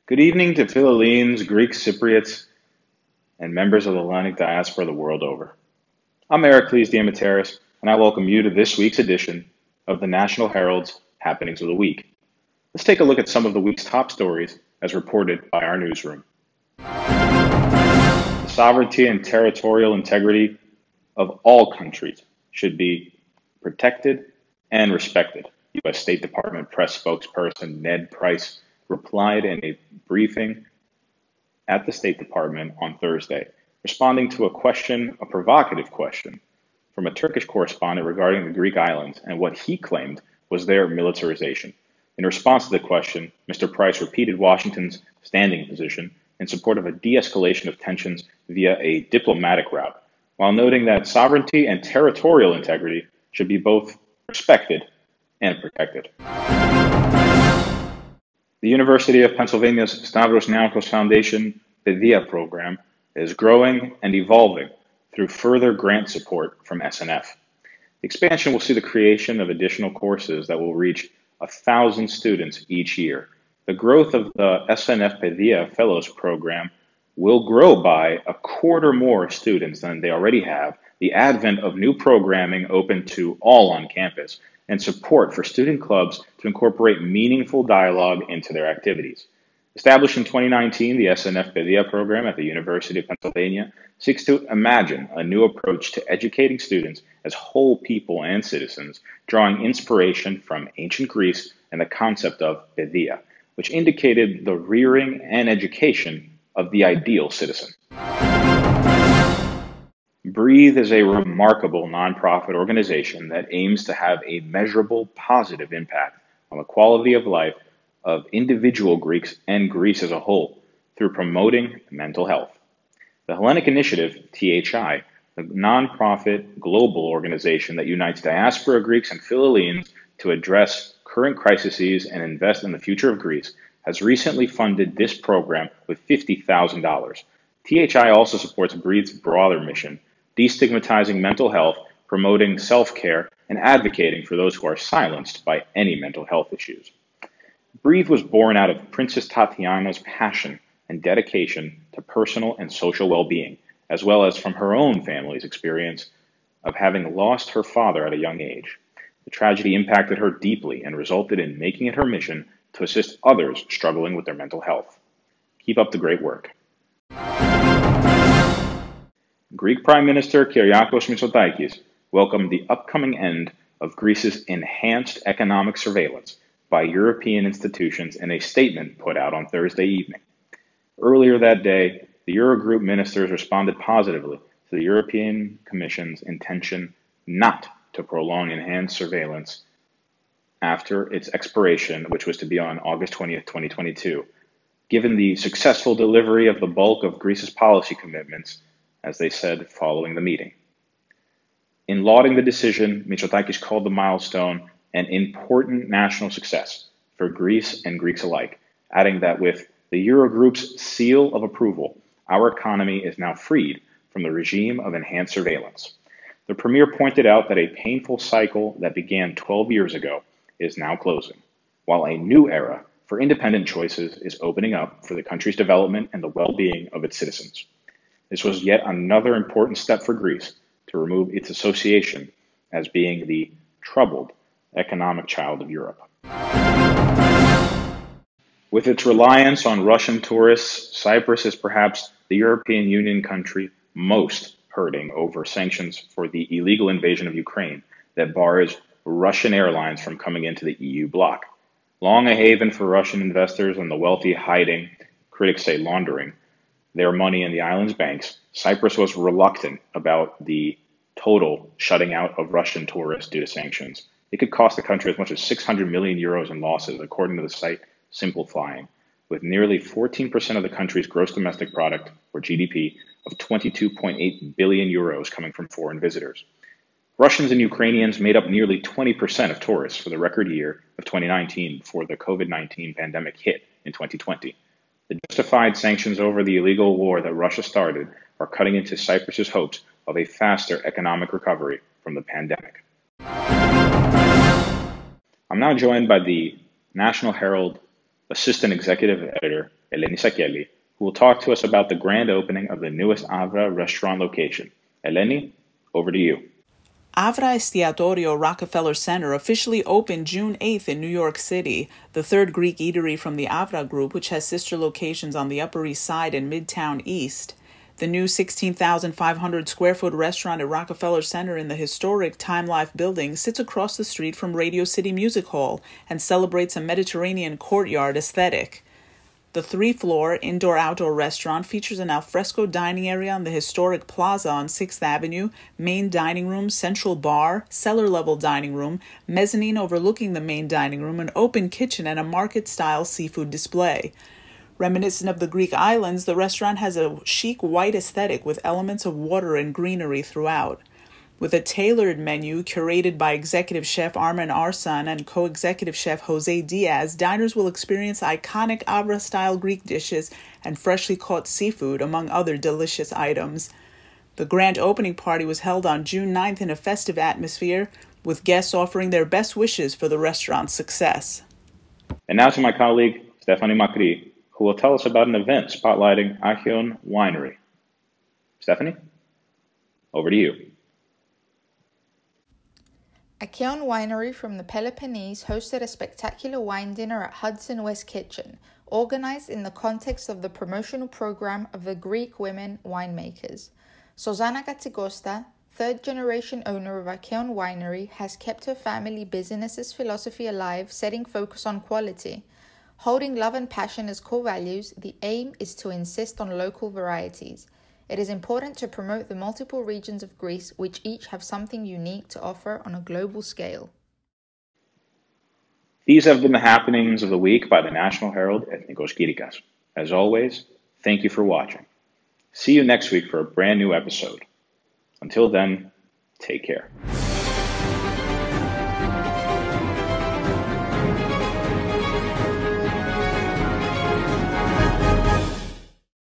Good evening to Philhellenes, Greek Cypriots, and members of the Hellenic diaspora the world over. I'm Eraklis, Diamataris, and I welcome you to this week's edition of the National Herald's Happenings of the Week. Let's take a look at some of the week's top stories as reported by our newsroom. The sovereignty and territorial integrity of all countries should be protected and respected. U.S. State Department press spokesperson Ned Price replied in a briefing at the State Department on Thursday, responding to a provocative question from a Turkish correspondent regarding the Greek islands and what he claimed was their militarization. In response to the question, Mr. Price repeated Washington's standing position in support of a de-escalation of tensions via a diplomatic route, while noting that sovereignty and territorial integrity should be both respected and protected. The University of Pennsylvania's Stavros Niarchos Foundation Pedia program is growing and evolving through further grant support from SNF. The expansion will see the creation of additional courses that will reach 1,000 students each year. The growth of the SNF Pedia Fellows program will grow by a quarter more students than they already have, the advent of new programming open to all on campus, and support for student clubs to incorporate meaningful dialogue into their activities. Established in 2019, the SNF Pedia program at the University of Pennsylvania seeks to imagine a new approach to educating students as whole people and citizens, drawing inspiration from ancient Greece and the concept of pedia, which indicated the rearing and education of the ideal citizen. Breathe is a remarkable nonprofit organization that aims to have a measurable positive impact on the quality of life of individual Greeks and Greece as a whole through promoting mental health. The Hellenic Initiative, THI, the nonprofit global organization that unites diaspora Greeks and Philhellenes to address current crises and invest in the future of Greece, has recently funded this program with $50,000. THI also supports Breathe's broader mission, destigmatizing mental health, promoting self-care, and advocating for those who are silenced by any mental health issues. Breathe was born out of Princess Tatiana's passion and dedication to personal and social well-being, as well as from her own family's experience of having lost her father at a young age. The tragedy impacted her deeply and resulted in making it her mission to assist others struggling with their mental health. Keep up the great work. Greek Prime Minister Kyriakos Mitsotakis welcomed the upcoming end of Greece's enhanced economic surveillance by European institutions in a statement put out on Thursday evening. Earlier that day, the Eurogroup ministers responded positively to the European Commission's intention not to prolong enhanced surveillance after its expiration, which was to be on August 20th, 2022, given the successful delivery of the bulk of Greece's policy commitments, as they said following the meeting. In lauding the decision, Mitsotakis called the milestone an important national success for Greece and Greeks alike, adding that with the Eurogroup's seal of approval, our economy is now freed from the regime of enhanced surveillance. The Premier pointed out that a painful cycle that began 12 years ago is now closing, while a new era for independent choices is opening up for the country's development and the well-being of its citizens. This was yet another important step for Greece to remove its association as being the troubled economic child of Europe. With its reliance on Russian tourists, Cyprus is perhaps the European Union country most hurting over sanctions for the illegal invasion of Ukraine that bars Russian airlines from coming into the EU bloc. Long a haven for Russian investors and the wealthy hiding, critics say laundering, their money in the island's banks, Cyprus was reluctant about the total shutting out of Russian tourists due to sanctions. It could cost the country as much as 600 million euros in losses, according to the site Simplifying, with nearly 14% of the country's gross domestic product, or GDP, of 22.8 billion euros coming from foreign visitors. Russians and Ukrainians made up nearly 20% of tourists for the record year of 2019 before the COVID-19 pandemic hit in 2020. The justified sanctions over the illegal war that Russia started are cutting into Cyprus's hopes of a faster economic recovery from the pandemic. I'm now joined by the National Herald Assistant Executive Editor, Eleni Sakeli, who will talk to us about the grand opening of the newest Avra restaurant location. Eleni, over to you. Avra Estiatorio Rockefeller Center officially opened June 8th in New York City, the third Greek eatery from the Avra Group, which has sister locations on the Upper East Side and Midtown East. The new 16,500 square foot restaurant at Rockefeller Center in the historic Time Life building sits across the street from Radio City Music Hall and celebrates a Mediterranean courtyard aesthetic. The three-floor indoor-outdoor restaurant features an alfresco dining area on the historic plaza on 6th Avenue, main dining room, central bar, cellar-level dining room, mezzanine overlooking the main dining room, an open kitchen, and a market-style seafood display. Reminiscent of the Greek islands, the restaurant has a chic white aesthetic with elements of water and greenery throughout. With a tailored menu curated by executive chef Armen Arsan and co-executive chef Jose Diaz, diners will experience iconic Avra-style Greek dishes and freshly caught seafood, among other delicious items. The grand opening party was held on June 9th in a festive atmosphere, with guests offering their best wishes for the restaurant's success. And now to my colleague, Stephanie Makri, who will tell us about an event spotlighting Achion Winery. Stephanie, over to you. Achion Winery from the Peloponnese hosted a spectacular wine dinner at Hudson West Kitchen, organized in the context of the promotional program of the Greek women winemakers. Zsuzanna Gatzigosta, third-generation owner of Achion Winery, has kept her family business's philosophy alive, setting focus on quality. Holding love and passion as core values, the aim is to insist on local varieties. It is important to promote the multiple regions of Greece, which each have something unique to offer on a global scale. These have been the happenings of the week by the National Herald Ethnikos Kyrikas. As always, thank you for watching. See you next week for a brand new episode. Until then, take care.